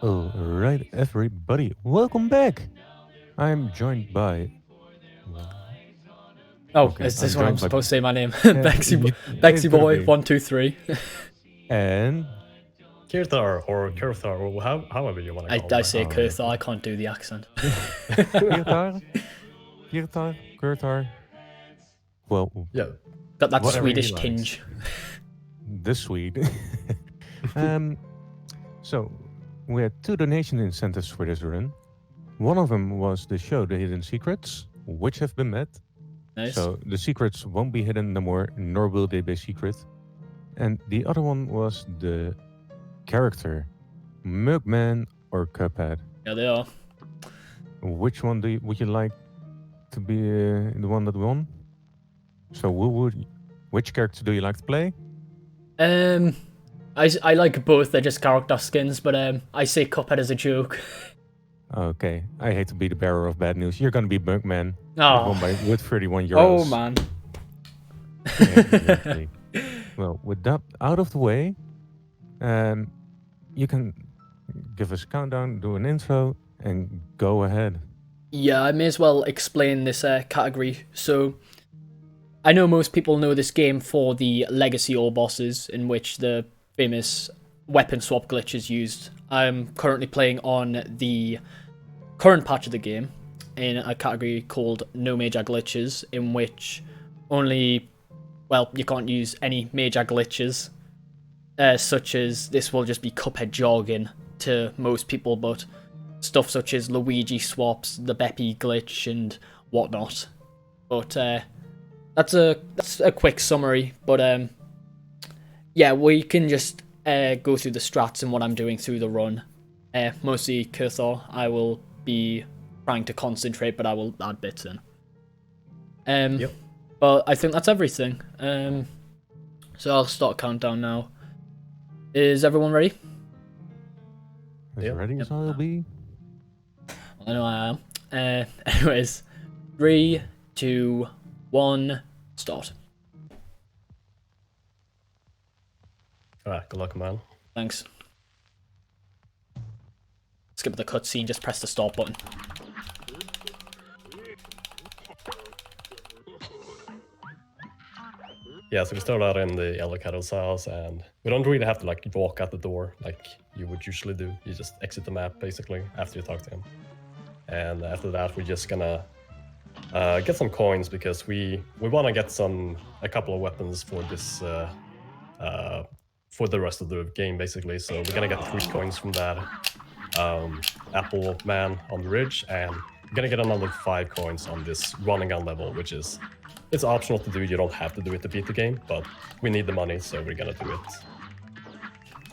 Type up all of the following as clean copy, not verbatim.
Alright, everybody, welcome back! I'm joined by. Oh, Okay, is I'm this when I'm joined by. supposed to say my name? It's gonna be. becksyboy123. And. Kirthar or Kurthar, or however you want to call I him. say Oh, Kurthar, I can't do the accent. Kirtar? Kurtar? Well, Yeah, Got that whatever he Swedish likes. tinge. The Swede. um, so, we had two donation incentives for this run. One of them was the show The Hidden Secrets, which have been met. Nice. So the secrets won't be hidden no more, nor will they be secret. And the other one was the character, Mugman or Cuphead. Yeah, they are. Which one would you like to be the one that won? So which character do you like to play? I like both. They're just character skins, but I say Cuphead as a joke. Okay, I hate to be the bearer of bad news. You're gonna be Mugman. Oh. With 31 euros. Oh man. Exactly. Well, with that out of the way, you can give us a countdown, do an intro, and go ahead. Yeah, I may as well explain this category. So, I know most people know this game for the legacy ore bosses, in which the famous weapon swap glitch is used. I'm currently playing on the current patch of the game in a category called No Major Glitches, in which only, well, you can't use any major glitches, such as this will just be Cuphead jargon to most people, but stuff such as Luigi swaps, the Beppy glitch, and whatnot. But that's a quick summary. But yeah, we can just go through the strats and what I'm doing through the run. Mostly Kurthor. I will be trying to concentrate, but I will add bits in. Yep. But I think that's everything. So I'll start countdown now. Is everyone ready? As ready as I'll be. I know I am. Anyways, 3, 2, 1, start. Alright, good luck, man. Thanks. Skip the cutscene, just press the start button. Yeah, so we start out in the Elder Cattle's house, and we don't really have to like walk out the door like you would usually do. You just exit the map basically after you talk to him. And after that, we're just gonna get some coins because we want to get a couple of weapons for this for the rest of the game basically. So we're gonna get 3 coins from that Apple Man on the ridge, and we're gonna get another 5 coins on this running gun level, which is it's optional to do. You don't have to do it to beat the game, but we need the money, so we're gonna do it.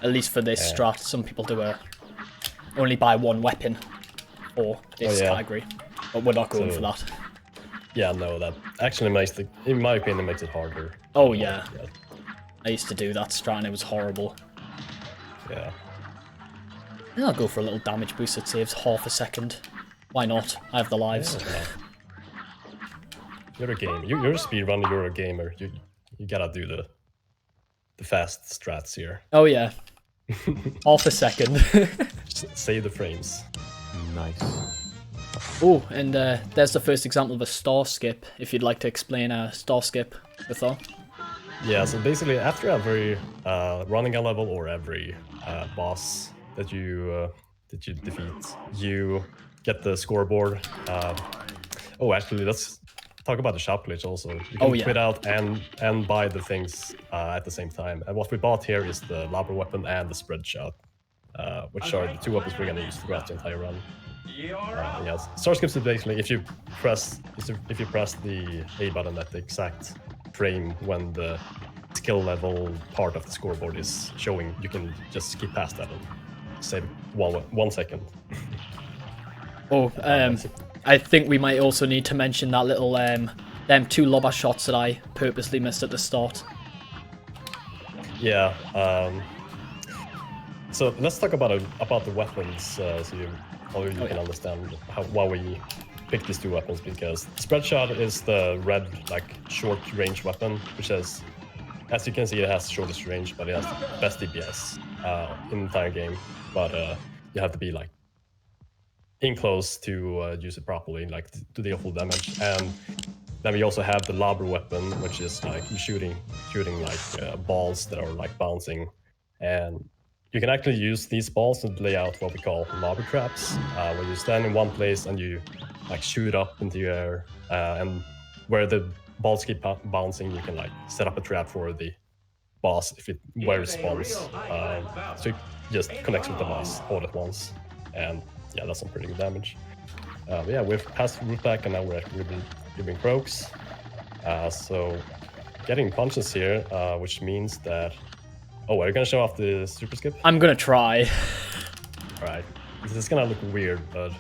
At least for this strat, some people do only buy 1 weapon for this category, but we're not going for that. Yeah, no, that actually makes in my opinion, makes it harder. Oh yeah. I used to do that strat and it was horrible. Yeah. I'll go for a little damage boost that saves half a second. Why not? I have the lives. Yeah, you're a gamer. You're a speedrunner. You're a gamer. You gotta do the fast strats here. Oh yeah. Half a second. Save the frames. Nice. Oh, and there's the first example of a star skip. If you'd like to explain a star skip, Bethel. Yeah. So basically, after every running a level or every boss that you defeat, you get the scoreboard. Oh, actually, let's talk about the shop glitch also. You can quit out and buy the things at the same time. And what we bought here is the lava weapon and the spread shot, which are the 2 weapons we're gonna use throughout the entire run. Yes, star skips is basically if you press the A button at the exact frame when the skill level part of the scoreboard is showing, you can just skip past that and save 1 second. Oh, I think we might also need to mention that little them 2 lobber shots that I purposely missed at the start. Yeah. So let's talk about the weapons, so you can understand why we picked these 2 weapons. Because spread shot is the red like short range weapon, which has, as you can see, it has shortest range, but it has the best DPS in the entire game. But you have to be like in close to use it properly, like to deal full damage. And then we also have the lobber weapon, which is like shooting like balls that are like bouncing, and you can actually use these balls to lay out what we call lobber traps, where you stand in one place and you like shoot up into the air, and where the balls keep bouncing, you can like set up a trap for the boss if it where it spawns. So it just connects with the boss all at once, and yeah, that's some pretty good damage. Yeah, we've passed root back, and now we're giving croaks. So getting punches here, which means that. Oh, are you gonna show off the super skip? I'm gonna try. Alright, this is gonna look weird, but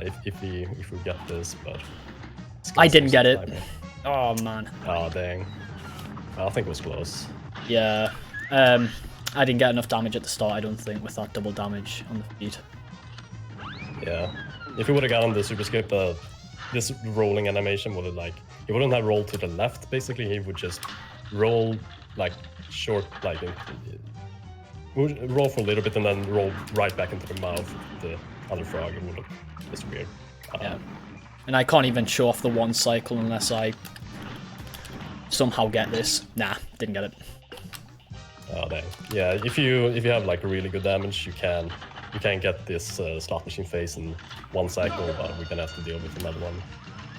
if we get this, but I didn't get it. Oh man. Oh dang. I think it was close. Yeah. I didn't get enough damage at the start, I don't think, with that double damage on the feet. Yeah. If he would have gotten the super skip, this rolling animation would have like he wouldn't have rolled to the left. Basically, he would just roll like short, like would roll for a little bit and then roll right back into the mouth of the other frog. It would look just weird. Yeah. And I can't even show off the one cycle unless I somehow get this. Nah, didn't get it. Oh dang. Yeah, if you have like really good damage, you can get this slot machine phase in one cycle, but we're gonna have to deal with another one.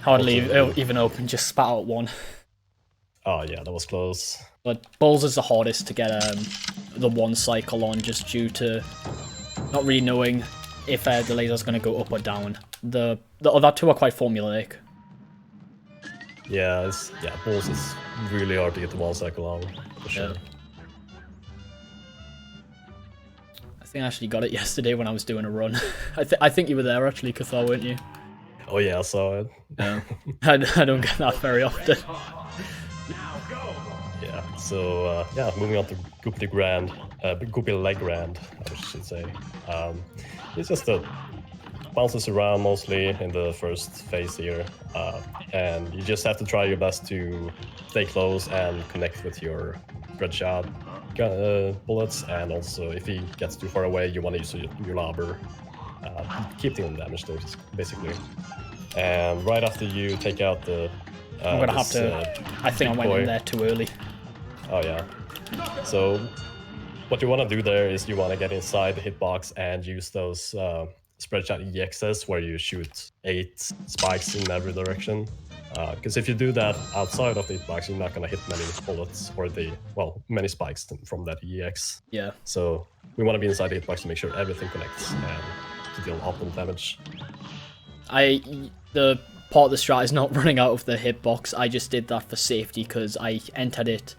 Hardly even open, just spat out one. Oh yeah, that was close. But Bulls is the hardest to get the one cycle on, just due to not really knowing if the laser's going to go up or down. The other two are quite formulaic. Yeah, Bulls is really hard to get the one cycle on, for sure. Yeah. I think I actually got it yesterday when I was doing a run. I think you were there actually, Cathar, weren't you? Oh yeah, I saw it. Yeah. I don't get that very often. Yeah, so yeah, moving on to Guppy Legrand, I should say. It's just bounces around mostly in the first phase here, and you just have to try your best to stay close and connect with your spread shot bullets, and also if he gets too far away, you want to use your lobber. Keep dealing damage though, basically. And right after you take out the I'm gonna have to. I think I went in there too early. Oh yeah. So what you want to do there is you want to get inside the hitbox and use those spread shot EXs where you shoot 8 spikes in every direction. Because if you do that outside of the hitbox, you're not gonna hit many bullets or many spikes from that EX. Yeah. So we want to be inside the hitbox to make sure everything connects and to deal optimal damage. The part of the strat is not running out of the hitbox. I just did that for safety because I entered it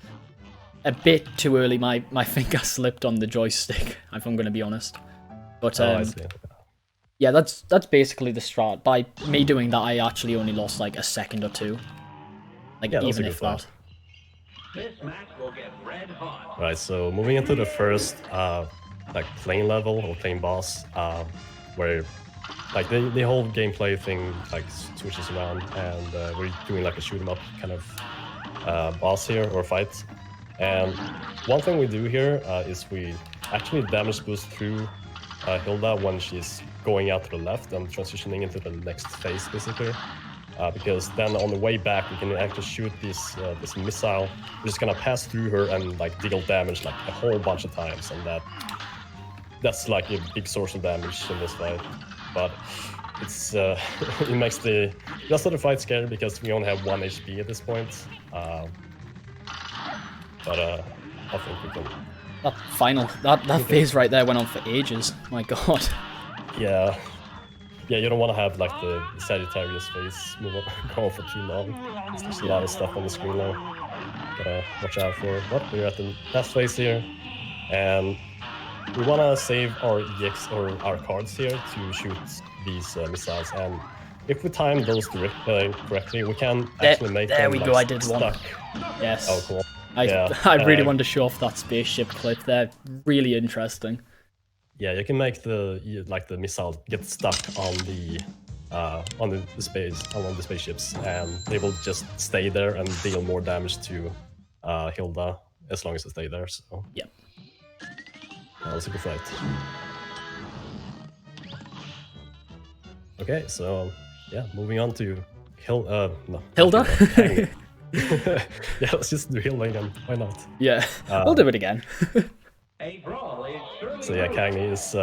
a bit too early. My finger slipped on the joystick, if I'm going to be honest. But I see. yeah, that's basically the strat. By me doing that, I actually only lost like a second or two. Like yeah, even if that. This match will get red hot. Right, so moving into the first like plane level or plane boss, where like the whole gameplay thing like switches around, and we're doing like a shoot 'em up kind of boss here or fight. And one thing we do here is we actually damage boost through Hilda when she's going out to the left and transitioning into the next phase, basically. Because then on the way back we can actually shoot this missile, which is gonna pass through her and like deal damage like a whole bunch of times, and that's like a big source of damage in this fight. But it's it makes the rest of the fight scary because we only have 1 HP at this point. But I think we can. That final, that phase right there went on for ages. My god. Yeah, you don't want to have like the Sagittarius phase move on, go on for too long. There's a lot of stuff on the screen now. Gotta watch out for. But we're at the last phase here, and we want to save our EX or our cards here to shoot these missiles. And if we time those correctly, we can actually make them. There we go. Like, I did stuck. one. Yes. Oh, cool. I really wanted to show off that spaceship clip. They're really interesting. Yeah, you can make the missile get stuck on the spaceships, and they will just stay there and deal more damage to Hilda as long as they stay there. So yep. that was a good fight. Okay, so yeah, moving on to no, not Hilda? Cagney. Yeah, let's just do Hilda again. Why not? Yeah, we'll do it again. A brawl is surely So yeah, Cagney is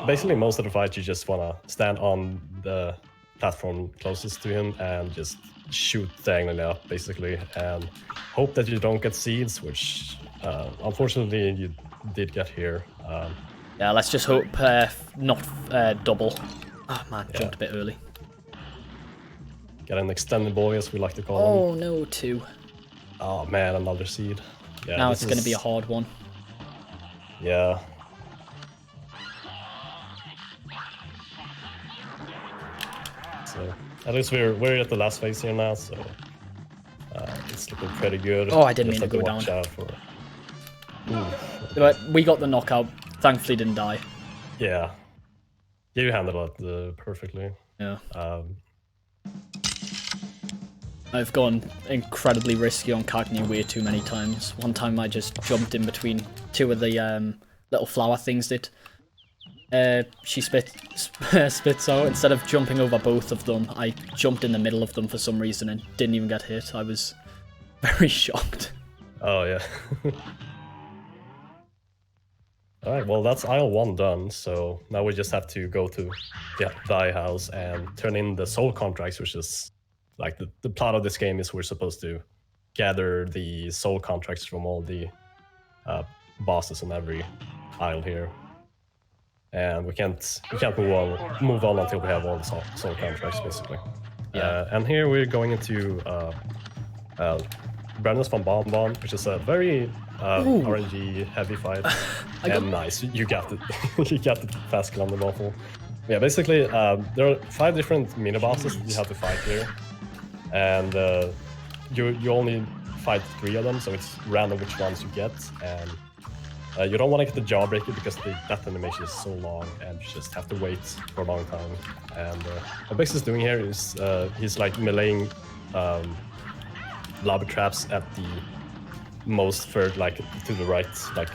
basically most of the fight you just wanna stand on the platform closest to him and just shoot diagonally up basically, and hope that you don't get seeds, which unfortunately you did get here. Yeah, let's just hope not double. Oh man, jumped a bit early. Get an extended boy, as we like to call them. Oh no, 2. Oh man, another seed. Yeah, Now this it's going to be a is- hard one. Yeah. So at least we're at the last phase here now, so it's looking pretty good. Oh, I didn't Just mean to have go watch down. out for. Ooh, But we got the knockout. Thankfully, didn't die. yeah. Yeah, you handled it perfectly. Yeah. Um, I've gone incredibly risky on Cagney way too many times. One time I just jumped in between 2 of the little flower things that she spits out. Instead of jumping over both of them, I jumped in the middle of them for some reason and didn't even get hit. I was very shocked. oh yeah. All right, well that's aisle 1 done. So now we just have to go to the house and turn in the soul contracts, which is like the plot of this game is we're supposed to gather the soul contracts from all the bosses in every aisle here, and we can't move on until we have all the soul contracts basically. Yeah. And here we're going into Brandon's from Bon, which is a very RNG heavy fight. And nice, you got it. You got the fast kill on the waffle. Yeah, basically there are 5 different mini bosses that you have to fight here, and you only fight 3 of them, so it's random which ones you get. And you don't want to get the jawbreaker because the death animation is so long, and you just have to wait for a long time. And what Bex is doing here is he's like meleeing lobby traps at the most third, like to the right, like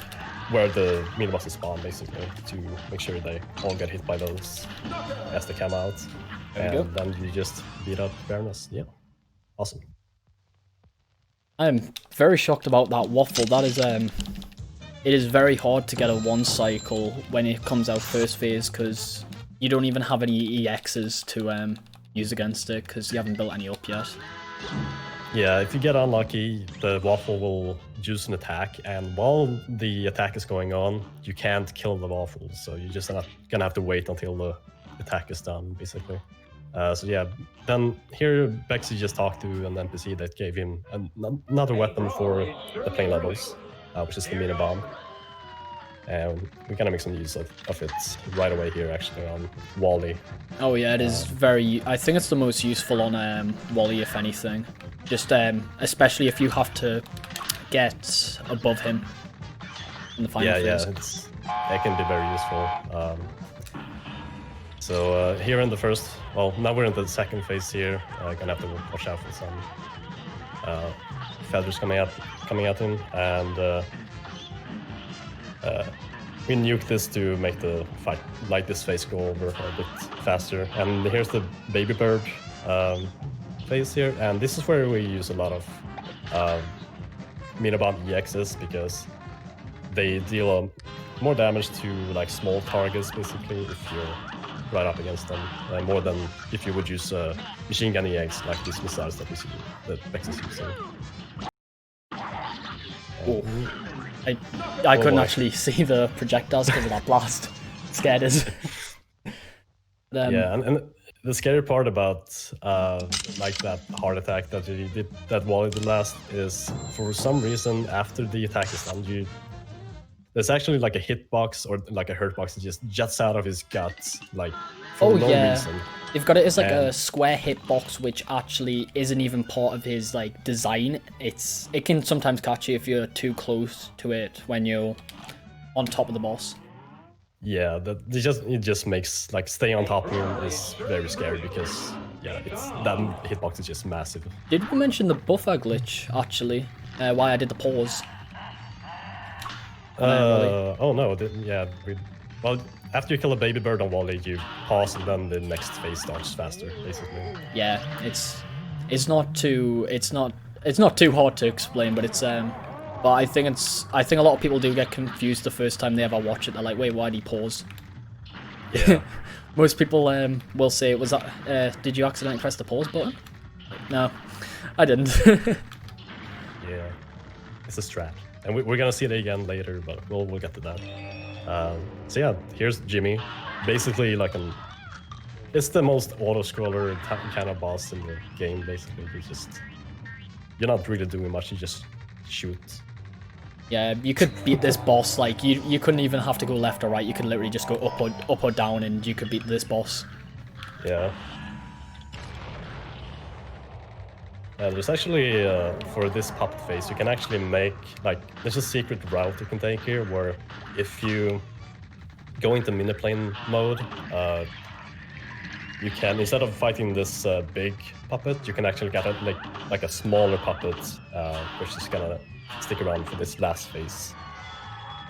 where the mini bosses spawn, basically, to make sure they all get hit by those as they come out. There we And then you just beat up Baroness. Yeah, awesome. I'm very shocked about that waffle. That is it is very hard to get a 1 cycle when it comes out first phase because you don't even have any EXs to use against it because you haven't built any up yet. Yeah, if you get unlucky, the waffle will use an attack, and while the attack is going on, you can't kill the waffle, so you're just gonna have to wait until the attack is done, basically. So yeah, then here Bexy just talked to an NPC that gave him another weapon for the plane levels, which is the mini bomb. And we're gonna make some use of it right away here, actually, on Wally. Oh yeah, it is very... I think it's the most useful on Wally, if anything. Just especially if you have to get above him in the final phase. Yeah, it can be very useful. So here in the first... Well, now we're in the second phase here. Gonna have to watch out for some feathers coming at him, and we nuke this to make the fight, like this phase, go over a bit faster. And here's the baby bird phase here, and this is where we use a lot of Minibomb EXs because they deal more damage to like small targets, basically, if you're right up against them, more than if you would use machine gun EX like these missiles that we see that Bex is using. Oh. I couldn't actually see the projectiles because of that blast. Scared us. Yeah, and the scary part about like that heart attack that he did, that Wally did last, is for some reason after the attack is done, there's actually like a hitbox or like a hurt box that just juts out of his guts, like for no reason. They've got it as like a square hitbox, which actually isn't even part of his like design. It can sometimes catch you if you're too close to it when you're on top of the boss. Yeah, it just makes like staying on top of him is very scary because that hitbox is just massive. Did we mention the buffer glitch actually? Why I did the pause? Oh no, well, after you kill a baby bird on volley, you pause and then the next phase starts faster, basically. Yeah, it's not too hard to explain, but it's but I think a lot of people do get confused the first time they ever watch it. They're like, wait, why did he pause? Yeah. Most people will say, was that did you accidentally press the pause button? No, I didn't. Yeah, it's a strat, and we're gonna see it again later, but we'll get to that. So yeah, here's Jimmy, basically like it's the most auto-scroller kind of boss in the game. Basically, you're not really doing much. You just shoot. Yeah, you could beat this boss like you couldn't even have to go left or right. You could literally just go up or down, and you could beat this boss. Yeah. There's actually, for this puppet phase, you can actually make, like, there's a secret route you can take here, where if you go into mini-plane mode, you can, instead of fighting this big puppet, you can actually get like a smaller puppet, which is gonna stick around for this last phase,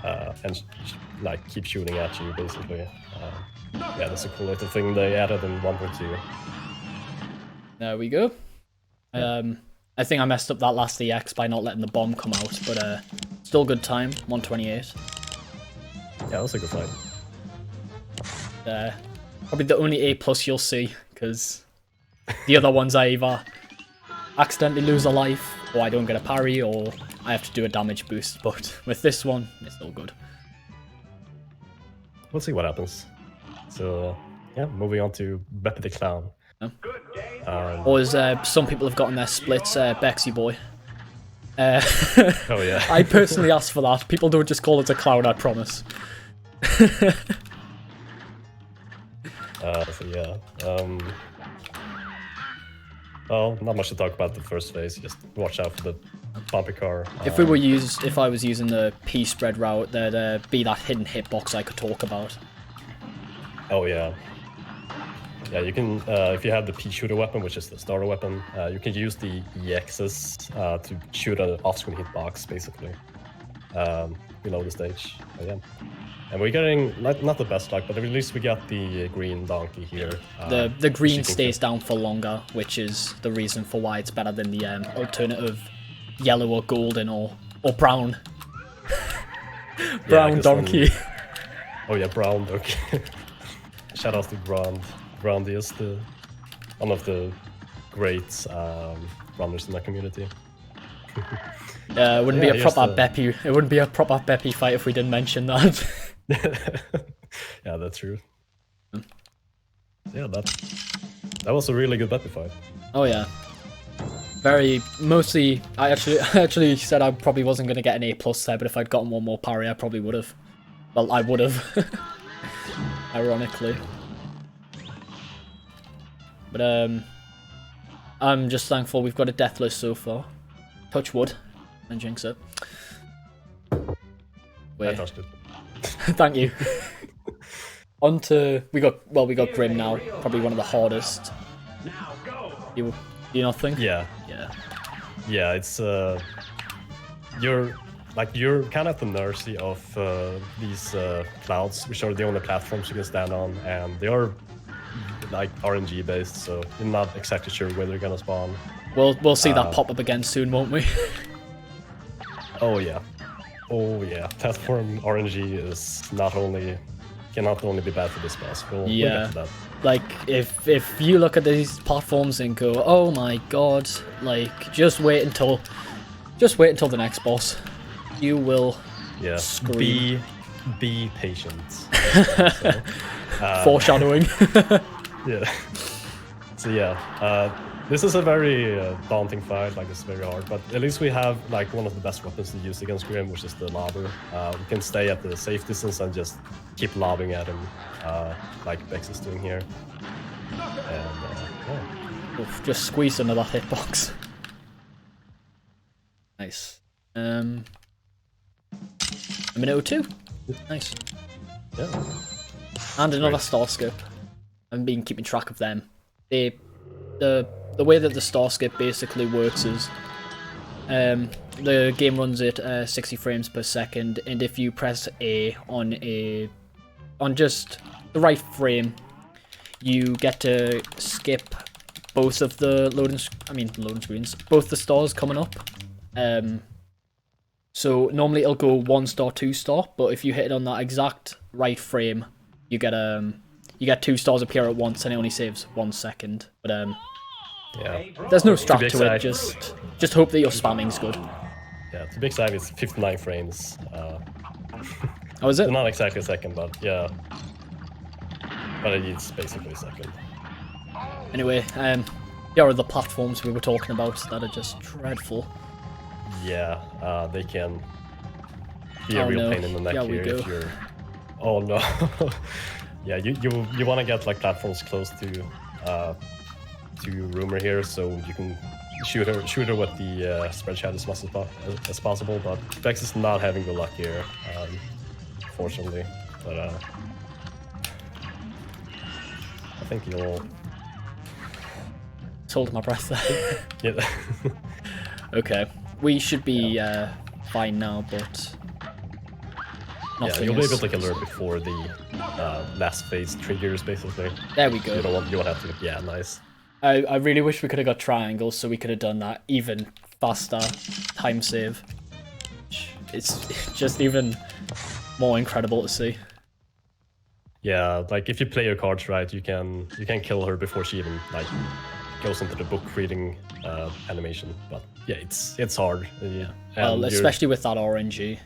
and like keep shooting at you, basically. Yeah, that's a cool little thing they added in 1.2. There we go. I think I messed up that last EX by not letting the bomb come out, but still good time, 128. Yeah, that was a good fight. Probably the only A+ you'll see, because the other ones I either accidentally lose a life, or I don't get a parry, or I have to do a damage boost, but with this one, it's all good. We'll see what happens. So, yeah, moving on to Beppy the Clown. Or as some people have gotten their splits, Bexy Boy. Oh yeah. I personally asked for that. People don't just call it a clown, I promise. So yeah. Well, not much to talk about the first phase. Just watch out for the bumpy car. If I was using the P spread route, there'd be that hidden hitbox I could talk about. Oh yeah. Yeah, you can, if you have the P shooter weapon, which is the starter weapon, you can use the EXs to shoot an off-screen hitbox, basically, below the stage. But yeah. And we're getting, not the best luck, but at least we got the green donkey here. The green stays down for longer, which is the reason for why it's better than the alternative yellow or golden or brown. Brown donkey. Oh yeah, brown donkey. Shout out to Brand. Brandy is one of the great runners in the community. It wouldn't be a proper Beppy. It wouldn't be a proper Beppy fight if we didn't mention that. Yeah, that's true. Yeah, that was a really good Beppy fight. Oh yeah. Mostly. I actually said I probably wasn't going to get an A+ there, but if I'd gotten one more parry, I probably would have. Well, I would have. Ironically. But I'm just thankful we've got a deathless so far. Touch wood and jinx it. I touched it. Thank you. We got Grim now, probably one of the hardest. You not think? Yeah. Yeah. Yeah, it's you're kind of at the mercy of these clouds, which are the only platforms you can stand on, and they are like RNG based, so you're not exactly sure where they're gonna spawn. We'll see that pop up again soon, won't we? Oh yeah. Platform RNG is cannot only be bad for this boss. We'll get to that. Like if you look at these platforms and go, oh my god, like just wait until the next boss. You will scream. Be patient. Foreshadowing. Yeah. So yeah, this is a very daunting fight. Like, it's very hard, but at least we have like one of the best weapons to use against Grim, which is the lobber. We can stay at the safe distance and just keep lobbing at him, like Bex is doing here. And yeah. Oof, just squeeze under that hitbox. Nice. A minute 02. Nice. Yeah. And another star skip. I've been keeping track of them. The way that the star skip basically works is the game runs at 60 frames per second, and if you press A on on just the right frame, you get to skip both of the loading screens, both the stars coming up. So normally it'll go 1 star, 2 star, but if you hit it on that exact right frame, you get 2 stars appear at once, and it only saves 1 second. But Yeah. there's no strat be to it. exact. Just hope that your spamming's good. Yeah, to be exact, it's 59 frames. Oh, is it? Not exactly a second, but yeah. But it's basically a second. Anyway, here are the platforms we were talking about that are just dreadful. Yeah, they can be a Oh, real no. pain in the neck Here we here if go. you're. Oh no. Yeah, you want to get like platforms close to Rumor here, so you can shoot her with the spread shot as much as possible. But Bex is not having good luck here, fortunately. But I think you'll. Just holding my breath there. Yeah. Okay, we should be fine now, but Yeah, nothing you'll be is- able to kill her before the last phase triggers, basically. There we go. You won't have to. Yeah, nice. I really wish we could have got triangles so we could have done that even faster time save. It's just even more incredible to see. Yeah, like if you play your cards right, you can kill her before she even like goes into the book reading animation. But yeah, it's hard. Yeah, Well, especially with that RNG.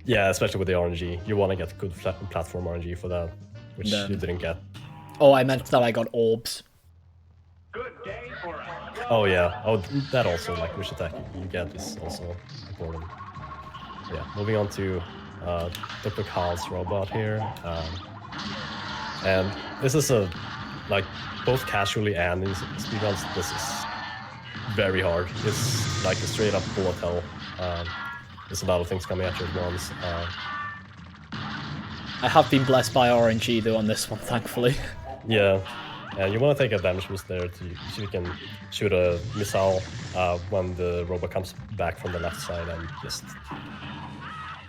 Yeah, especially with the RNG, you want to get good platform RNG for that, which No. you didn't get. Oh, I meant that I got orbs. Good day for a Oh yeah, oh that also like which attack you get is also important. Yeah, moving on to Dr. Carl's robot here, and this is a like both casually and in speedruns. This is very hard. It's like a straight up bullet hell. There's a lot of things coming at you at once. I have been blessed by RNG though on this one, thankfully. Yeah, and you want to take a damage boost there so you can shoot a missile when the robot comes back from the left side and just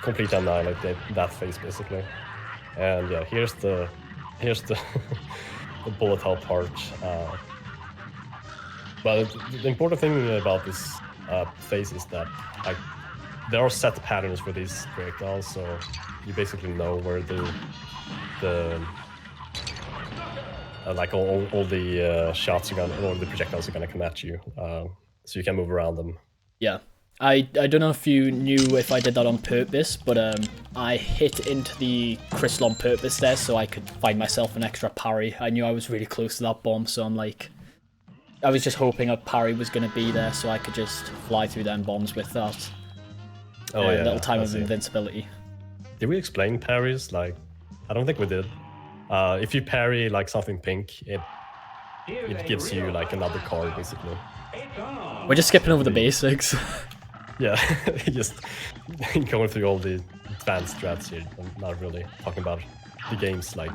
completely annihilate that phase basically. And yeah, here's the the bullet hell part. But the important thing about this phase is that like there are set patterns for these projectiles, so you basically know where the like all the shots are gonna, or the projectiles are gonna come at you, so you can move around them. Yeah. I don't know if you knew if I did that on purpose, but I hit into the crystal on purpose there so I could find myself an extra parry. I knew I was really close to that bomb, so I'm like, I was just hoping a parry was going to be there so I could just fly through them bombs with that little time of invincibility. Did we explain parries? Like, I don't think we did. If you parry like something pink, it gives you like another card basically. We're just skipping over the basics. Yeah, just going through all the advanced strats here. I'm not really talking about the game's like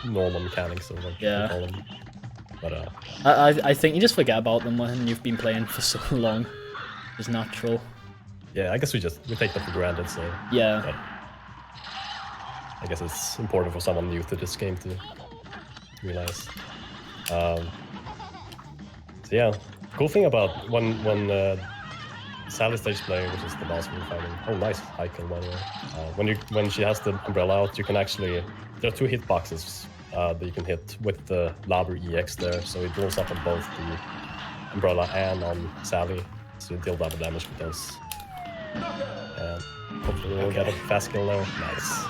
normal mechanics or what Yeah. you call them. But I think you just forget about them when you've been playing for so long. It's natural. yeah, I guess we take them for granted. So Yeah. but I guess it's important for someone new to this game to realize. So yeah, cool thing about when Sally starts playing, which is the boss we're fighting. Oh, nice high kill by the way. When she has the umbrella out, you can actually there are 2 hitboxes that you can hit with the Laber EX there, so it blows up on both the umbrella and on Sally, so you deal double damage with those. And hopefully we'll get a fast kill there. Nice.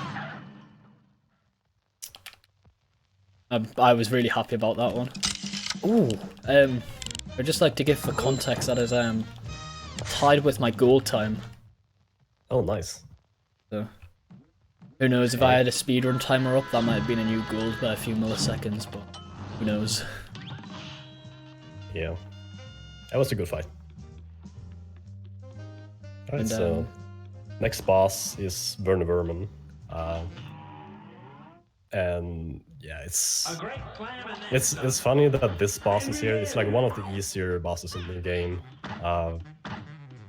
I was really happy about that one. Ooh, I'd just like to give for context that is tied with my goal time. Oh, nice. So who knows, if I had a speedrun timer up, that might have been a new goal by a few milliseconds, but who knows. Yeah, that was a good fight. Alright, And, so next boss is Werner Vermin. And yeah, it's funny that this boss is here. It's like one of the easier bosses in the game.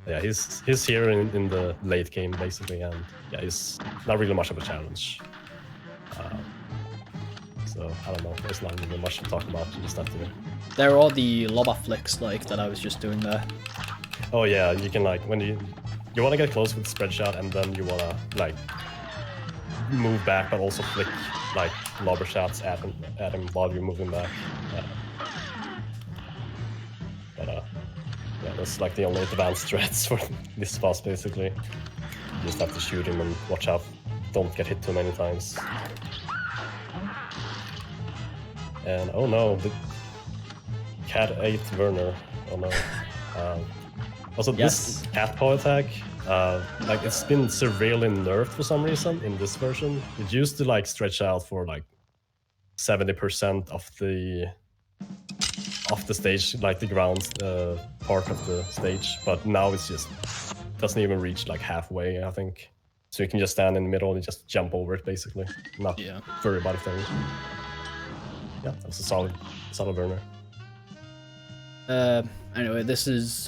Yeah, he's here in the late game basically, and yeah, he's not really much of a challenge. So I don't know. There's not really much to talk about. You just have to. There are the lobber flicks like that I was just doing there. Oh yeah, you can like when you want to get close with spread shot, and then you want to like move back, but also flick like lobber shots at him while you're moving back. Yeah, that's like the only advanced threats for this boss basically. You just have to shoot him and watch out, don't get hit too many times. And oh no, the cat ate Werner. Oh no. Also, Yes. this cat paw attack, like it's been severely nerfed for some reason in this version. It used to like stretch out for like 70% of the stage, like the ground part of the stage, but now it's just doesn't even reach like halfway, I think. So you can just stand in the middle and just jump over it basically. Not worry about a thing. Yeah, that's a solid burner. Anyway,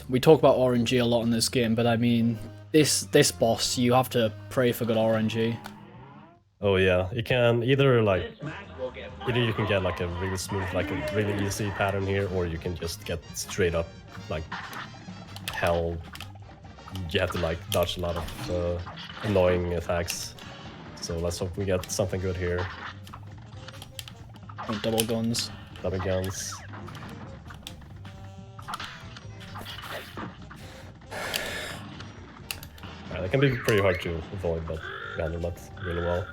we talk about RNG a lot in this game, but I mean, this boss, you have to pray for good RNG. Oh yeah, you can either like This match will get you can get like a really smooth, like a really easy pattern here, or you can just get straight up like hell. You have to like dodge a lot of annoying attacks. So let's hope we get something good here. Oh, double guns. Double guns. That can be pretty hard to avoid, but we handle that really well.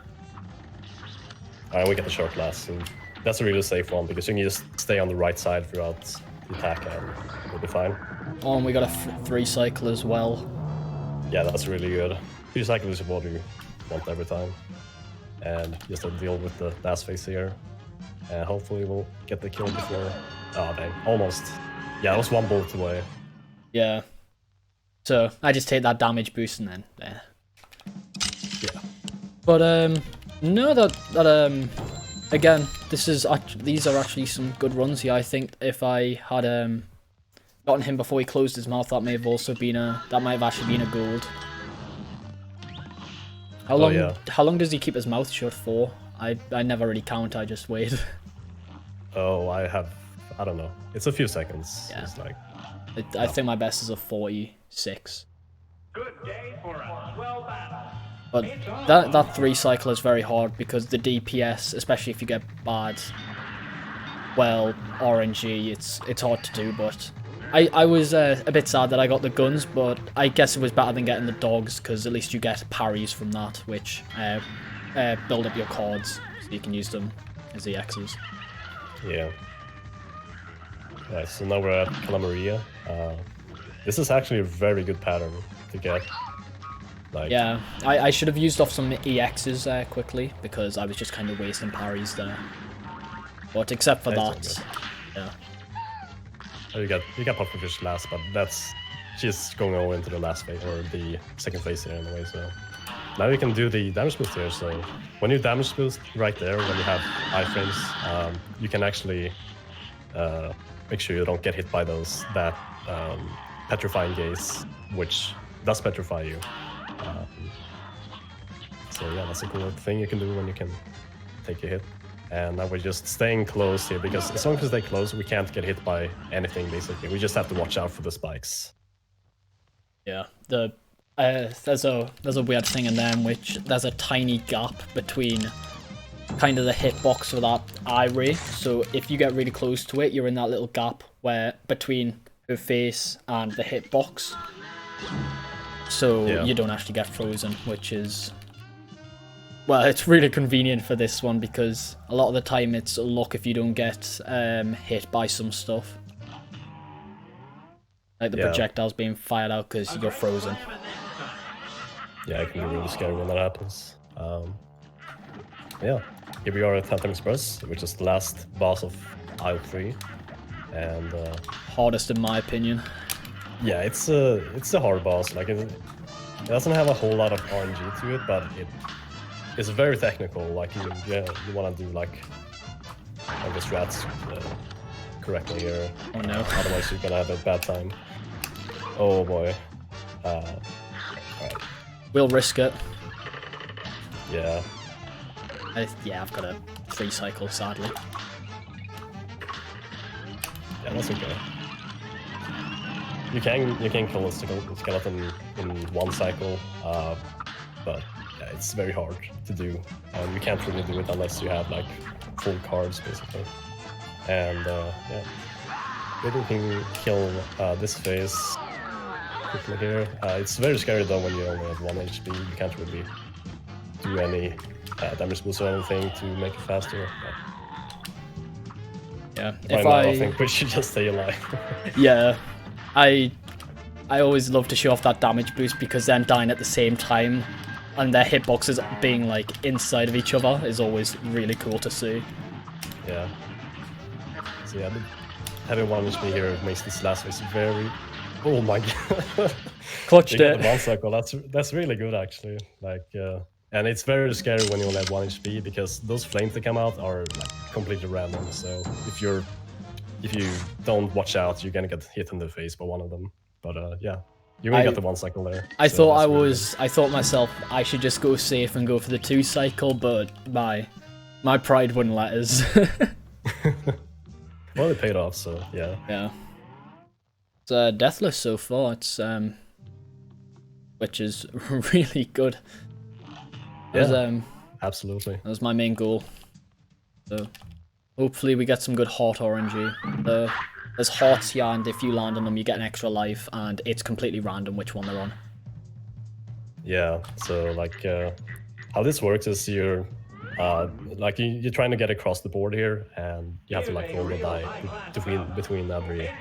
Alright, we get the short blast, and that's a really safe one because you can just stay on the right side throughout the attack and we'll be fine. Oh, and we got a 3-cycle as well. Yeah, that's really good. 3 cycles is what you want every time. And just to deal with the last phase here. And hopefully we'll get the kill before... Oh dang, almost. Yeah, it was one bullet away. Yeah. So, I just take that damage boost and then there. Yeah. But, no, that again, these are actually some good runs here. I think if I had, gotten him before he closed his mouth, that might have actually been a gold. How long, How long does he keep his mouth shut for? I never really count, I just wait. Oh, I don't know. It's a few seconds. Yeah. It's like... I think my best is a 46. good day for a swell battle. But that 3-cycle is very hard because the DPS, especially if you get bad, well, RNG, it's hard to do, but I was a bit sad that I got the guns, but I guess it was better than getting the dogs because at least you get parries from that, which build up your cards so you can use them as the X's. Yeah. Right, so now we're at Calamaria. This is actually a very good pattern to get. Like, yeah, I should have used off some EXs quickly because I was just kind of wasting parries there. But except for that, yeah. Oh, you got Pufferfish last, but she's going over into the last phase or the second phase here anyway. So now you can do the damage boost here. So when you damage boost right there, when you have iframes, you can actually make sure you don't get hit by that petrifying gaze, which does petrify you. So yeah, that's a cool thing you can do when you can take a hit. And now we're just staying close here because as long as we stay close, we can't get hit by anything basically. We just have to watch out for the spikes. Yeah, there's a weird thing in there in which there's a tiny gap between kind of the hitbox for that eye ray. So if you get really close to it, you're in that little gap where between her face and the hitbox. So you don't actually get frozen, which is... Well, it's really convenient for this one because a lot of the time it's luck if you don't get hit by some stuff. Like the projectiles being fired out because you're frozen. Yeah, it can be really scary when that happens. Yeah, here we are at Phantom Express, which is the last boss of Aisle 3. And hardest in my opinion. Yeah, it's a hard boss. Like it doesn't have a whole lot of RNG to it, but it's very technical. Like you want to do like the strats correctly here. Oh no! Otherwise you're gonna have a bad time. Oh boy. Right. We'll risk it. Yeah. I've got to 3 cycles, sadly. Yeah, that's okay. You can kill a skeleton in 1 cycle, but yeah, it's very hard to do, and you can't really do it unless you have like full cards basically. And yeah, maybe we can kill this phase quickly here. It's very scary though when you only have 1 HP. You can't really do any damage boost or anything to make it faster. Yeah, Right now, I think we should just stay alive. Yeah, I always love to show off that damage boost because then dying at the same time and their hitboxes being like inside of each other is always really cool to see. Yeah. So yeah, having 1 HP here makes this last phase very... Oh my god. Clutched You it. got the 1 cycle, that's really good actually. Like, and it's very scary when you only have 1 HP because those flames that come out are like completely random. So if you don't watch out, you're gonna get hit in the face by one of them. But yeah, you only got the 1 cycle there. I so thought that's I thought myself I should just go safe and go for the 2 cycle, but my pride wouldn't let us. Well, it paid off, so yeah. Yeah. It's deathless so far. It's which is really good. Yeah, absolutely. That was my main goal. So hopefully we get some good hot RNG. There's hearts here, and if you land on them, you get an extra life, and it's completely random which one they're on. Yeah, so like how this works is you're trying to get across the board here, and you have to like roll the die between every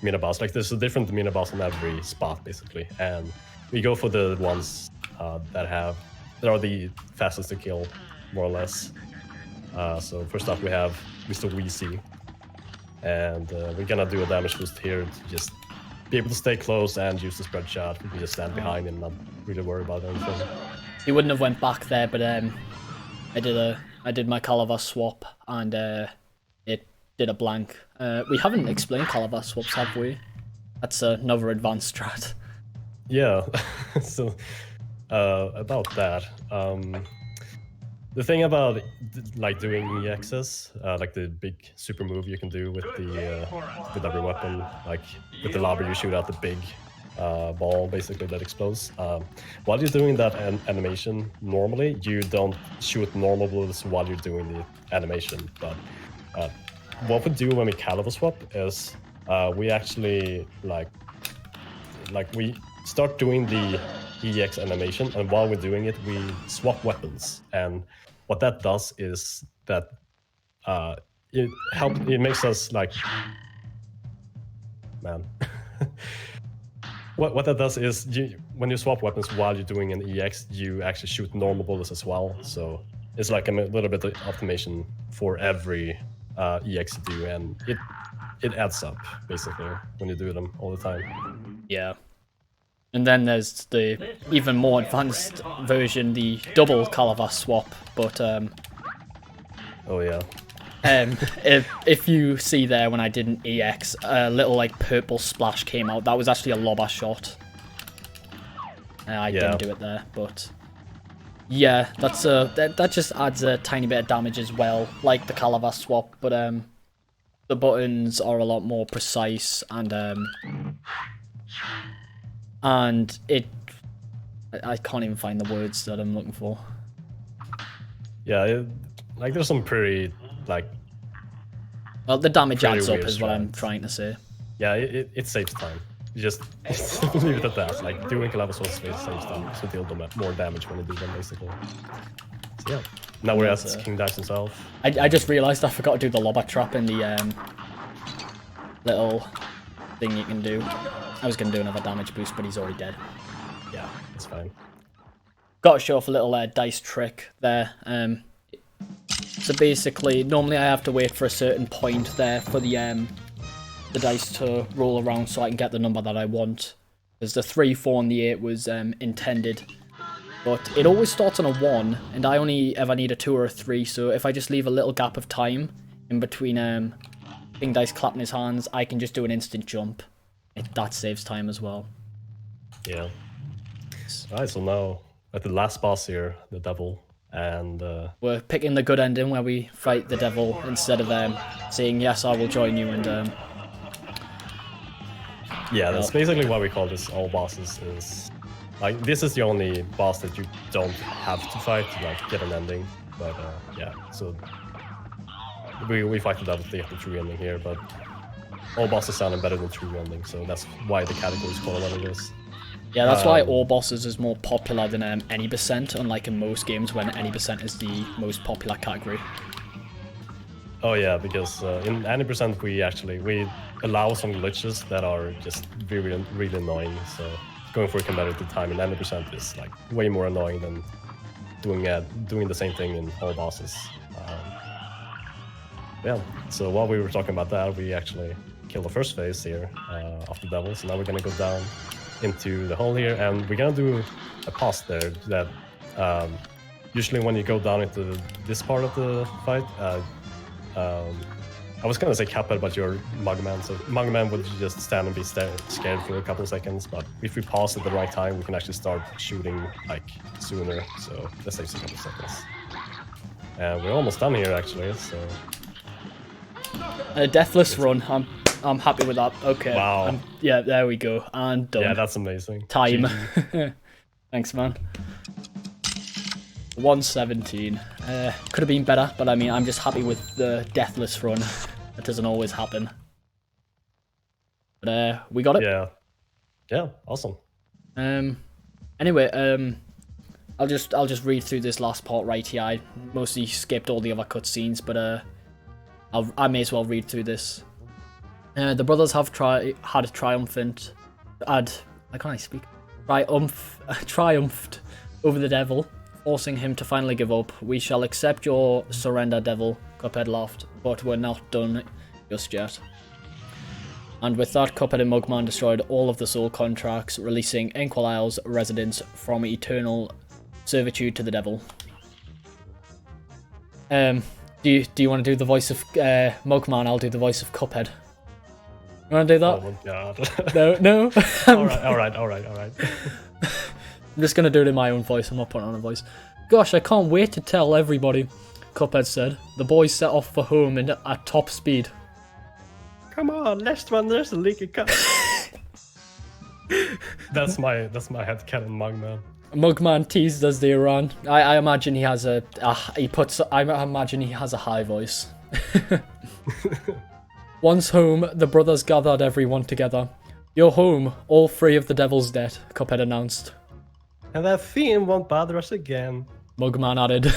mina boss. Like there's a different mina boss on every spot basically, and we go for the ones that are the fastest to kill, more or less. So first up we have Mr. Weezy, and we're gonna do a damage boost here to just be able to stay close and use the spread shot. We can just stand behind him and not really worry about anything. He wouldn't have went back there, but I did my Calabar swap, and it did a blank. We haven't explained Calabar swaps, have we? That's another advanced strat. Yeah, so about that, the thing about like doing EXs, like the big super move you can do with with every weapon, like with the lobber you shoot out the big ball basically that explodes. While you're doing that animation, normally you don't shoot normal bullets while you're doing the animation, but what we do when we caliber swap is we actually like we start doing the EX animation, and while we're doing it we swap weapons, and what that does is that it makes us like, man. What that does is when you swap weapons while you're doing an EX, you actually shoot normal bullets as well. So it's like a little bit of optimization for every EX you do, and it adds up basically when you do them all the time. Yeah. And then there's the even more advanced version, the double Calabar swap, but Oh yeah. if you see there when I did an EX, a little like purple splash came out. That was actually a lobber shot. I didn't do it there, but yeah, that's that just adds a tiny bit of damage as well, like the Calabar swap. But the buttons are a lot more precise, and I can't even find the words that I'm looking for. Yeah, like there's some pretty like. Well, the damage adds up weird is what I'm strats. trying to say. Yeah, it saves time. You just leave it at that. Like doing Calabar swords saves time, so deal more damage when you do them, basically. So yeah. Now we're at King Dice himself. I just realised I forgot to do the lobber trap in the little thing you can do. I was going to do another damage boost, but he's already dead. Yeah, that's fine. Got to show off a little dice trick there. So basically, normally I have to wait for a certain point there for the dice to roll around so I can get the number that I want. Because the 3, 4, and the 8 was intended. But it always starts on a 1, and I only ever need a 2 or a 3, so if I just leave a little gap of time in between King Dice clapping his hands, I can just do an instant jump. That saves time as well. Yeah. Alright, so now at the last boss here, the devil, and We're picking the good ending where we fight the devil instead of saying yes, I will join you. And yeah, that's basically why we call this all bosses. Is like this is the only boss that you don't have to fight to like get an ending. But yeah, so we fight the devil to get the true ending here. But all bosses sound better than true ending, so that's why the category is called what it is. yeah, that's why all bosses is more popular than any percent, unlike in most games when any percent is the most popular category. Oh yeah, because in any percent we allow some glitches that are just really really annoying. So going for a competitive time in any percent is like way more annoying than doing the same thing in all bosses. Yeah. So while we were talking about that, we actually killed the first phase here of the devil. So now we're gonna go down into the hole here, and we're gonna do a pause there. That usually when you go down into this part of the fight. I was gonna say Cuphead, but you're Mugman, so Mugman would just stand and be scared for a couple of seconds, but if we pause at the right time, we can actually start shooting like sooner, so that saves a couple of seconds. And we're almost done here actually, so... A deathless run, I'm happy with that. Okay. Wow. Yeah, there we go, and done. Yeah, that's amazing. Time. Thanks, man. 117. Could have been better, but I mean, I'm just happy with the deathless run. That doesn't always happen. But we got it. Yeah. Yeah, awesome. Anyway, I'll just read through this last part right here. I mostly skipped all the other cutscenes, but I may as well read through this. The brothers have triumphed over the devil, forcing him to finally give up. We shall accept your surrender, devil, Cuphead laughed, but we're not done just yet. And with that, Cuphead and Mugman destroyed all of the soul contracts, releasing Inkwell residents from eternal servitude to the devil. Do you want to do the voice of Mugman? I'll do the voice of Cuphead. You want to do that? Oh my god. No? Alright. I'm just going to do it in my own voice. I'm not putting on a voice. Gosh, I can't wait to tell everybody, Cuphead said. The boys set off for home at top speed. Come on, next one, there's a leaky cup. That's my headcanon Mugman. Mugman teased as they ran. I imagine he has I imagine he has a high voice. Once home, the brothers gathered everyone together. You're home, all three of the devil's dead, Cuphead announced. And that theme won't bother us again. Mugman added.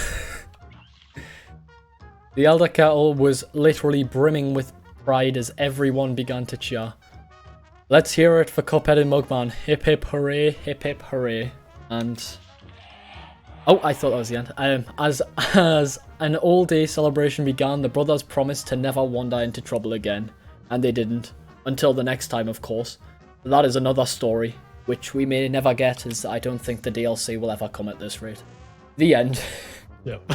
The Elder Kettle was literally brimming with pride as everyone began to cheer. Let's hear it for Cuphead and Mugman. Hip hip hooray, hip hip hooray. And... oh, I thought that was the end. As an all-day celebration began, the brothers promised to never wander into trouble again. And they didn't. Until the next time, of course. That is another story, which we may never get, as I don't think the DLC will ever come at this rate. The end. Yep.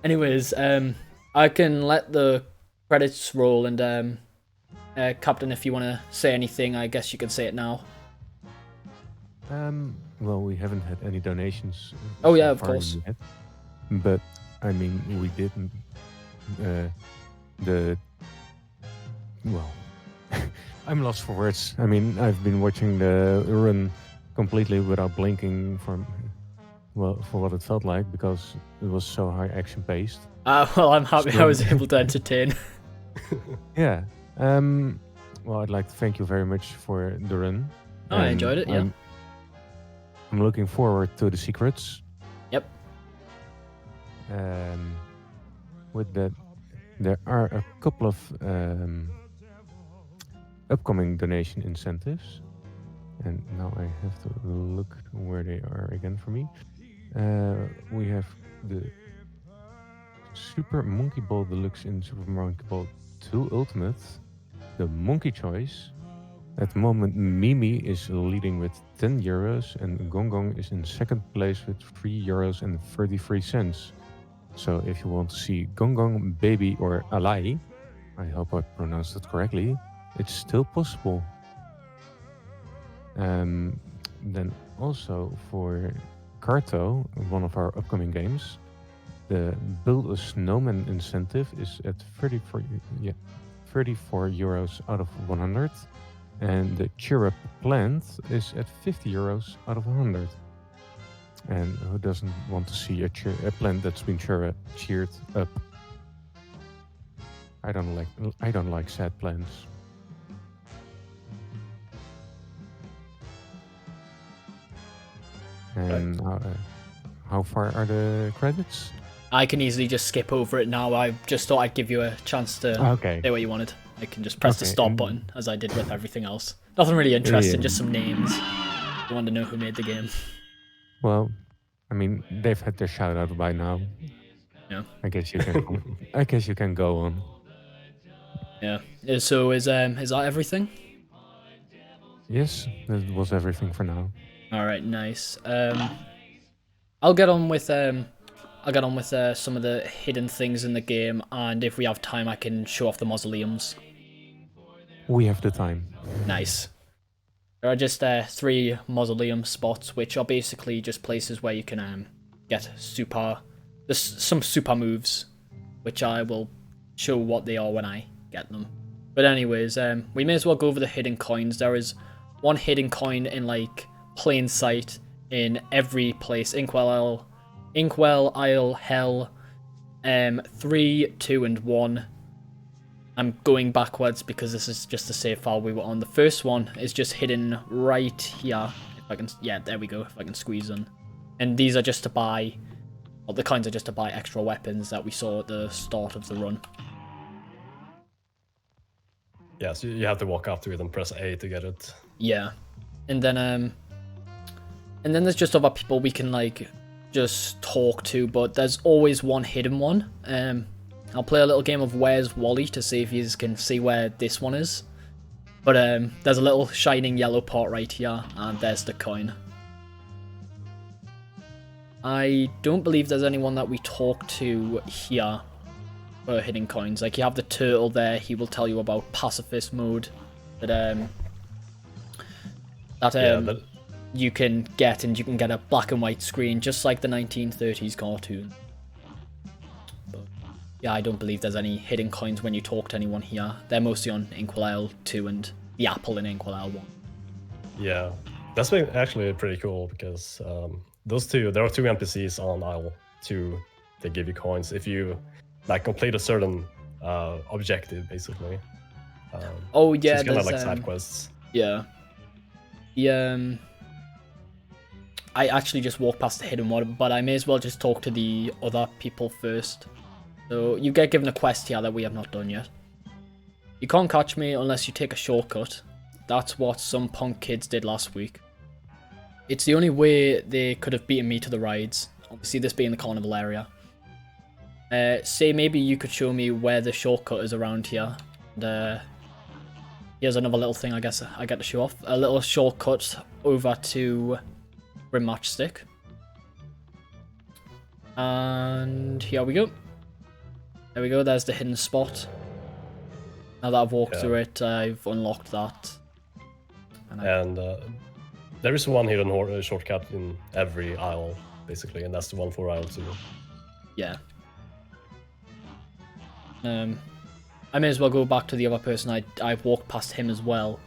Anyways, I can let the credits roll, and Captain, if you want to say anything, I guess you can say it now. Well, we haven't had any donations. Oh yeah, of course. Yet, but I mean, we didn't. Well, I'm lost for words. I mean, I've been watching the run completely without blinking for what it felt like, because it was so high action paced. Well, I'm happy I was able to entertain. Yeah. Well, I'd like to thank you very much for the run. Oh, I enjoyed it. Yeah. I'm looking forward to the secrets. Yep. With that, there are a couple of upcoming donation incentives, and now I have to look where they are again for me. We have the Super Monkey Ball Deluxe in Super Monkey Ball 2 Ultimate, the Monkey Choice. At the moment, Mimi is leading with €10, and Gong Gong is in second place with €3.33. So if you want to see Gong Gong, Baby, or Alai, I hope I pronounced it correctly, it's still possible. Then also for Carto, one of our upcoming games, the Build a Snowman incentive is at 34 euros out of 100, and the Cheer Up plant is at 50 euros out of 100. And who doesn't want to see a plant that's been cheered up? I don't like sad plants. And how far are the credits? I can easily just skip over it now. I just thought I'd give you a chance to say what you wanted. I can just press the stop button, as I did with everything else. Nothing really interesting, just some names. I want to know who made the game. Well, I mean, they've had their shout out by now. Yeah. I guess you can. I guess you can go on. Yeah. So is that everything? Yes, that was everything for now. All right, nice. I'll get on with some of the hidden things in the game, and if we have time, I can show off the mausoleums. We have the time. Nice. There are just 3 mausoleum spots, which are basically just places where you can get there's some super moves, which I will show what they are when I get them. But anyways, we may as well go over the hidden coins. There is one hidden coin in like plain sight in every place. Inkwell, Isle, Hell, 3, 2, and 1. I'm going backwards because this is just the save file we were on. The first one is just hidden right here. If I can, yeah, there we go. If I can squeeze in. And these are just to buy, well, the coins are just to buy extra weapons that we saw at the start of the run. Yeah, so you have to walk up to it and press A to get it. Yeah, and then there's just other people we can like just talk to, but there's always one hidden one. I'll play a little game of Where's Wally to see if you can see where this one is. But there's a little shining yellow part right here, and there's the coin. I don't believe there's anyone that we talk to here for hidden coins. Like, you have the turtle there, he will tell you about pacifist mode that you can get, and you can get a black and white screen just like the 1930s cartoon. But yeah, I don't believe there's any hidden coins when you talk to anyone here. They're mostly on Inkwell 2 and the apple in Inkwell 1. Yeah, that's been actually pretty cool because those two, there are 2 NPCs on Isle 2 that give you coins if you like complete a certain objective, basically. Oh yeah, so it's kind of like side quests. Yeah. I actually just walked past the hidden one, but I may as well just talk to the other people first. So you get given a quest here that we have not done yet. You can't catch me unless you take a shortcut. That's what some punk kids did last week. It's the only way they could have beaten me to the rides. Obviously, this being the carnival area. Say maybe you could show me where the shortcut is around here. And here's another little thing I guess I get to show off. A little shortcut over to Grim Matchstick. And here we go. There we go, there's the hidden spot. Now that I've walked through it, I've unlocked that. And there is one hidden shortcut in every aisle, basically, and that's the one for aisle 2. Yeah. I may as well go back to the other person. I've walked past him as well.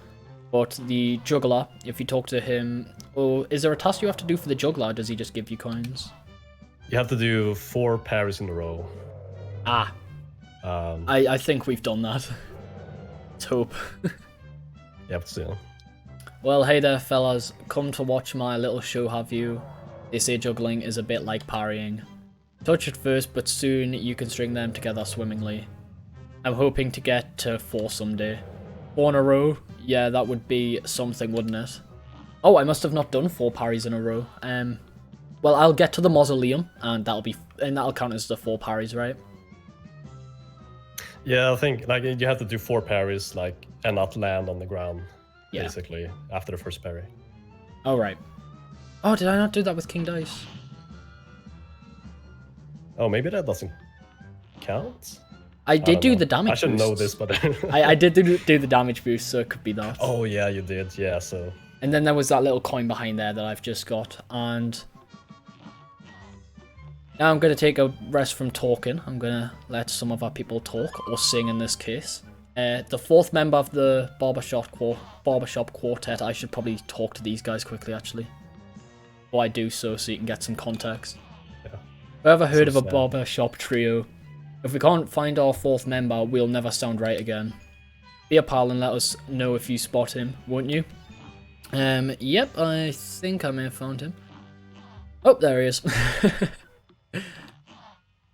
But the juggler, if you talk to him... Oh, is there a task you have to do for the juggler, or does he just give you coins? You have to do 4 parries in a row. Ah. I think we've done that. Let's hope. Yep, still. Well, hey there, fellas. Come to watch my little show, have you? They say juggling is a bit like parrying. Touch at first, but soon you can string them together swimmingly. I'm hoping to get to 4 someday. 4 in a row? Yeah, that would be something, wouldn't it? Oh, I must have not done 4 parries in a row. Well, I'll get to the mausoleum, and that'll count as the 4 parries, right? Yeah, I think like you have to do 4 parries, like, and not land on the ground, basically, after the first parry. Oh, right. Oh, did I not do that with King Dice? Oh, maybe that doesn't count? I did do the damage boost. I should know this, but... I did do the damage boost, so it could be that. Oh, yeah, you did. Yeah, so... And then there was that little coin behind there that I've just got, and Now I'm going to take a rest from talking. I'm going to let some of our people talk, or sing in this case. The fourth member of the barbershop quartet, I should probably talk to these guys quickly, actually. Before I do so you can get some context. Yeah. Have you ever heard of a sad. barbershop trio? If we can't find our fourth member, we'll never sound right again. Be a pal and let us know if you spot him, won't you? Yep, I think I may have found him. Oh, there he is.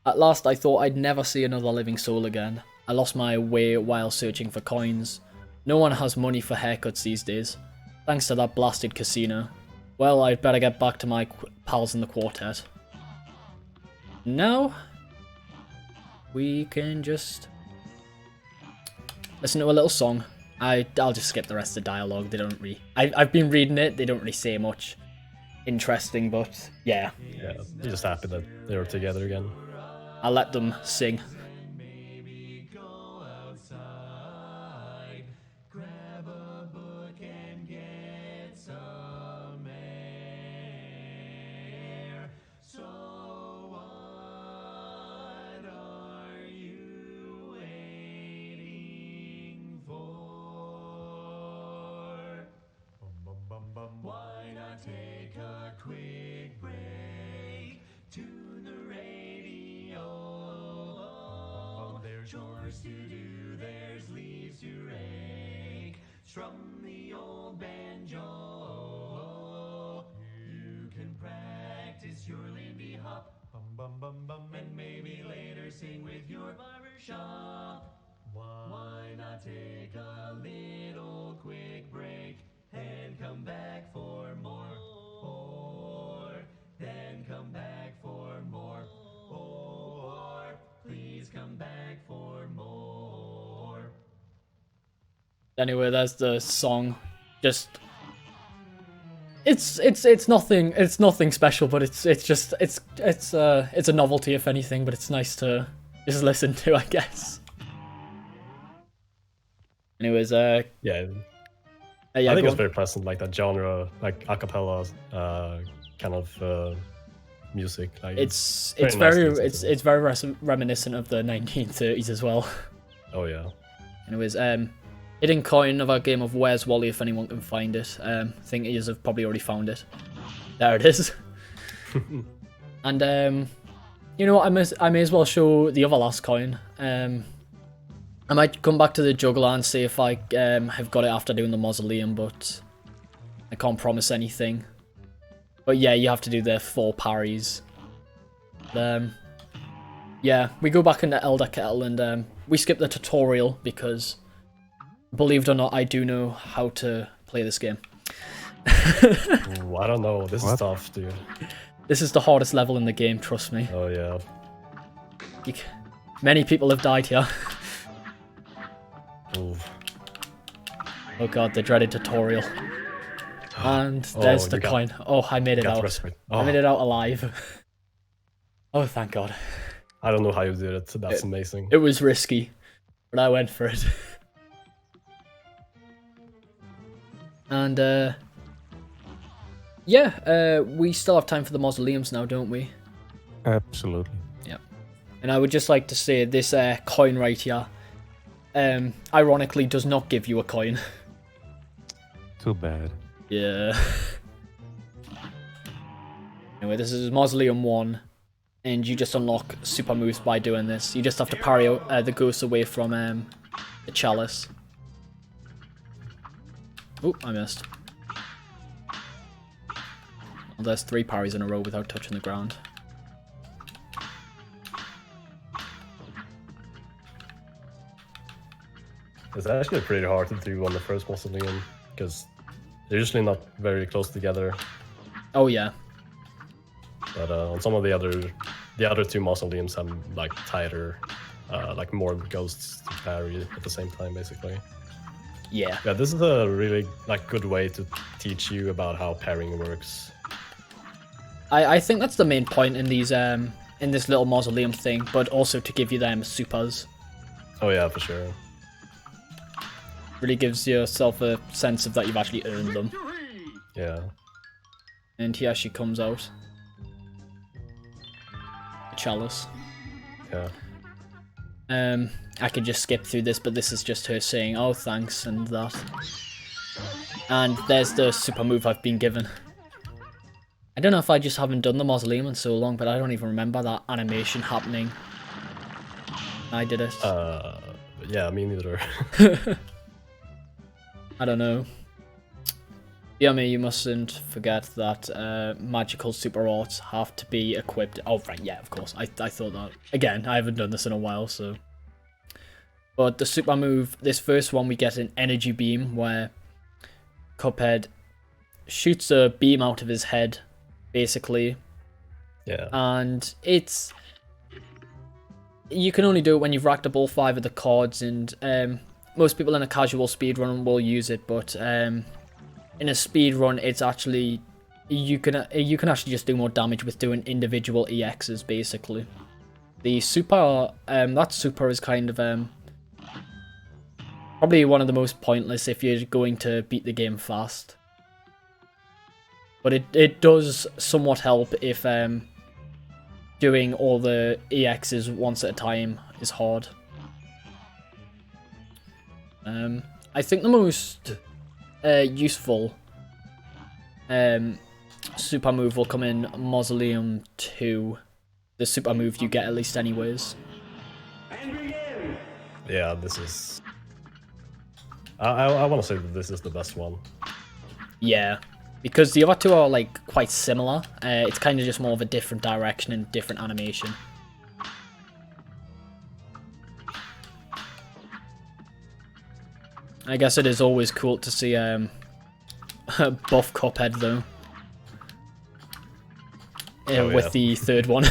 At last I thought I'd never see another living soul again. I lost my way while searching for coins. No one has money for haircuts these days, thanks to that blasted casino. Well, I'd better get back to my pals in the quartet. Now, we can just listen to a little song. I'll just skip the rest of the dialogue. They don't really... I've been reading it. They don't really say much interesting, but yeah. Yeah, I'm just happy that they're together again. I'll let them sing. Why not take a quick break? Tune the radio. There's chores to do, there's leaves to rake. Strum the old banjo. You can practice your Lindy Hop. And maybe later sing with your barbershop. Why not take a little quick break? And come back for more, then come back for more, please come back for more. Anyway, there's the song. Just it's nothing special, but it's a novelty if anything, but it's nice to just listen to, I guess. Anyways, Yeah, yeah, I think go it's on. very pleasant, like that genre, like a cappella kind of music. Like It's very nice very to listen to. it's very reminiscent of the 1930s as well. Oh yeah. Anyways, hidden coin of our game of Where's Wally, if anyone can find it. I think you have probably already found it. There it is. And you know what? I may as well show the other last coin. I might come back to the juggler and see if I have got it after doing the mausoleum, but I can't promise anything. But yeah, you have to do the 4 parries. Yeah, we go back into Elder Kettle and we skip the tutorial because, believe it or not, I do know how to play this game. Ooh, I don't know. This is tough, dude. This is the hardest level in the game, trust me. Oh yeah. Many people have died here. Ooh. Oh god, the dreaded tutorial. And there's the coin. Oh, I made it Got out. respite. I made it out alive. Oh, thank god. I don't know how you did it. That's amazing. It was risky, but I went for it. And, yeah, we still have time for the mausoleums now, don't we? Absolutely. Yeah. And I would just like to say this coin right here, ironically, does not give you a coin. Too bad. Yeah. Anyway, this is Mausoleum 1, and you just unlock super moves by doing this. You just have to parry the ghosts away from the chalice. Oh, I missed. Well, there's 3 parries in a row without touching the ground. It's actually pretty hard to do on the first mausoleum because they're usually not very close together. Oh yeah. But on some of the other 2 mausoleums have like tighter, like more ghosts to parry at the same time, basically. Yeah. Yeah, this is a really like good way to teach you about how parrying works. I think that's the main point in these in this little mausoleum thing, but also to give you them supers. Oh yeah, for sure. Really gives yourself a sense of that you've actually earned them. Yeah. And here she comes out. chalice. Yeah. I could just skip through this, but this is just her saying, "Oh, thanks," and that. And there's the super move I've been given. I don't know if I just haven't done the mausoleum in so long, but I don't even remember that animation happening. I did it. Yeah, me neither. I don't know. Yeah, I mean, you mustn't forget that magical super arts have to be equipped. Oh, right, yeah, of course. I thought that. Again, I haven't done this in a while, so. But the super move, this first one, we get an energy beam where Cuphead shoots a beam out of his head, basically. Yeah. And it's... You can only do it when you've racked up all 5 of the cards, and most people in a casual speedrun will use it, but in a speedrun, it's actually... You can actually just do more damage with doing individual EXs, basically. The super... that super is kind of... probably one of the most pointless if you're going to beat the game fast. But it does somewhat help if doing all the EXs once at a time is hard. I think the most useful super move will come in Mausoleum 2. The super move you get at least anyways. Yeah, this is... I want to say that this is the best one. Yeah, because the other two are like quite similar. It's kind of just more of a different direction and different animation. I guess it is always cool to see buff Cuphead though. Oh, with yeah. the third one.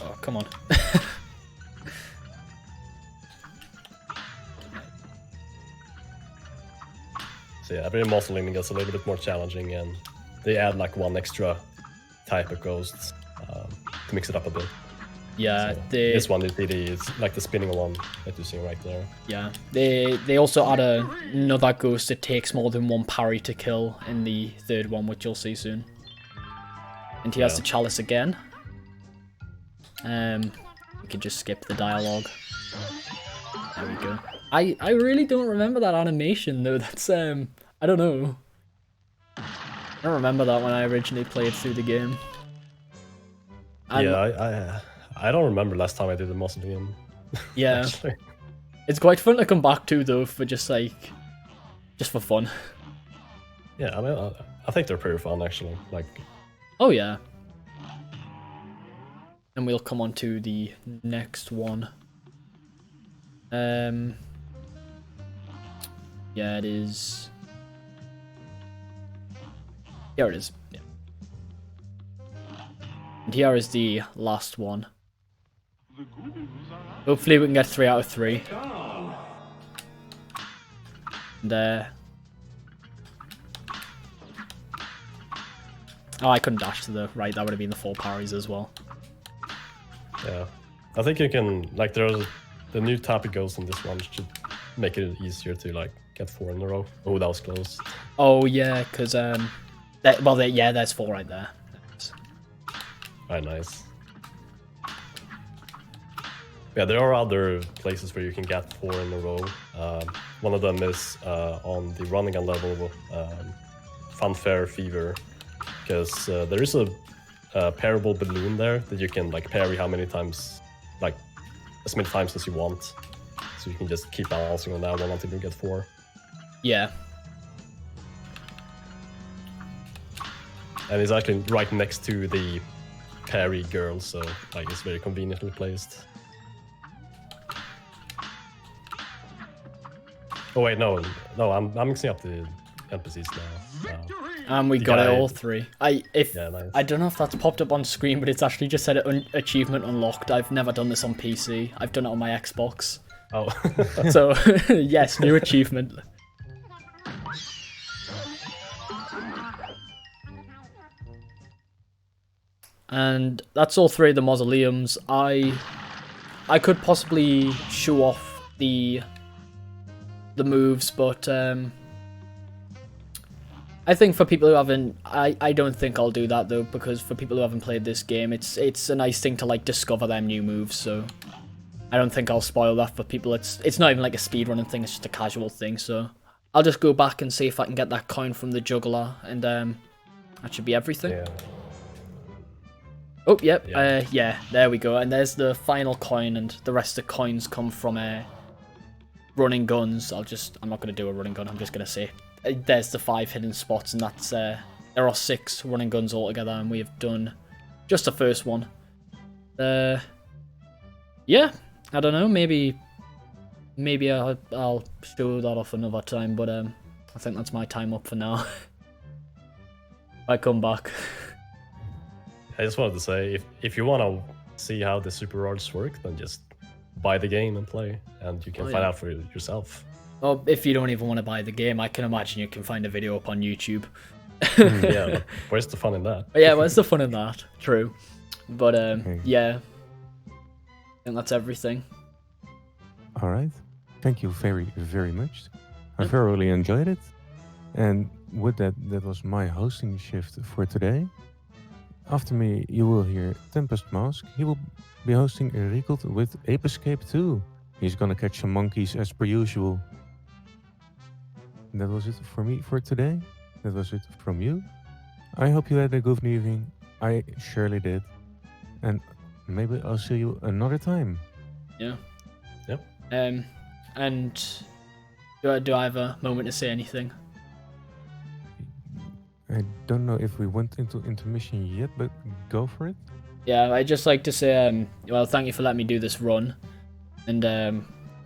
Oh, come on. So yeah, every mausoleum gets a little bit more challenging, and they add like one extra type of ghosts to mix it up a bit. Yeah, So this one is like the spinning one that you're seeing right there. Yeah, they also add another ghost that takes more than one parry to kill in the third one, which you'll see soon. And he has the chalice again. We can just skip the dialogue. There we go. I really don't remember that animation though. That's I don't know. I don't remember that when I originally played through the game. Yeah, I don't remember last time I did the mausoleum. Yeah. Actually. It's quite fun to come back to though, for just for fun. Yeah, I mean, I think they're pretty fun actually. Like, Oh yeah. And we'll come on to the next one. Yeah, it is. Here it is. Yeah. And here is the last one. Hopefully we can get 3 out of 3. And oh, I couldn't dash to the right. That would have been the 4 parries as well. yeah, I think you can like there's the new type of ghost in this one should make it easier to like get 4 in a row. Oh, that was close. Oh yeah, because yeah, there's 4 right there. Right, nice. Yeah, there are other places where you can get 4 in a row. One of them is on the running gun level, Funfair Fever, because there is a parable balloon there that you can like parry how many times, like as many times as you want. So you can just keep balancing on that one until you get 4. Yeah. And it's actually right next to the parry girl, so like it's very conveniently placed. Oh wait, no, I'm mixing up the NPCs now. And we The got it guy- all 3. Yeah, nice. I don't know if that's popped up on screen, but it's actually just said achievement unlocked. I've never done this on PC. I've done it on my Xbox. Oh. So yes, new achievement. And that's all 3 of the mausoleums. I could possibly show off the moves, but I think for people who haven't, I don't think I'll do that though, because for people who haven't played this game, it's a nice thing to like discover them new moves. So I don't think I'll spoil that for people. It's not even like a speedrunning thing; it's just a casual thing. So I'll just go back and see if I can get that coin from the juggler, and that should be everything. Yeah. Oh, yep, Yeah. yeah, there we go. And there's the final coin, and the rest of the coins come from running guns. I'm not going to do a running gun, I'm just going to say there's the 5 hidden spots, and that's there are 6 running guns altogether, and we have done just the first one. Yeah, I don't know, maybe I'll show that off another time, but I think that's my time up for now. I come back. I just wanted to say, if you want to see how the super rods work, then just buy the game and play, and you can find out for yourself. Well, if you don't even want to buy the game, I can imagine you can find a video up on YouTube. Yeah, but where's the fun in that? Yeah, where's the fun in that? True. But Okay. yeah, I think that's everything. All right. Thank you very, very much. I Yep. thoroughly enjoyed it. And with that, that was my hosting shift for today. After me, you will hear Tempest Mask. He will be hosting a record with Ape Escape 2. He's gonna catch some monkeys as per usual. That was it for me for today. That was it from you. I hope you had a good evening. I surely did. And maybe I'll see you another time. Yeah. Yep. And do I have a moment to say anything? I don't know if we went into intermission yet, but go for it. Yeah, I'd just like to say, well, thank you for letting me do this run, and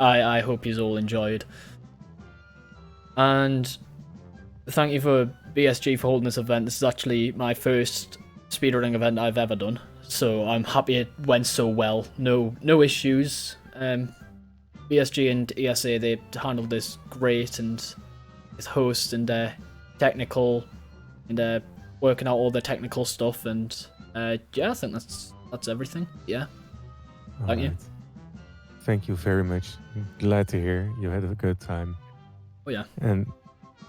I hope you all enjoyed. And thank you for BSG for holding this event. This is actually my first speedrunning event I've ever done, so I'm happy it went so well. No issues. BSG and ESA, they handled this great, and his host and technical, and working out all the technical stuff, and yeah, I think that's everything. Yeah. Thank you. Alright. Thank you very much. Glad to hear you had a good time. Oh yeah, And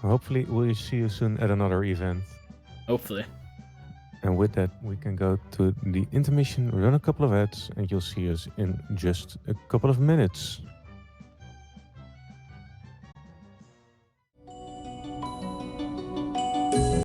hopefully we'll see you soon at another event. hopefully. And with that, we can go to the intermission, run a couple of ads, and you'll see us in just a couple of minutes.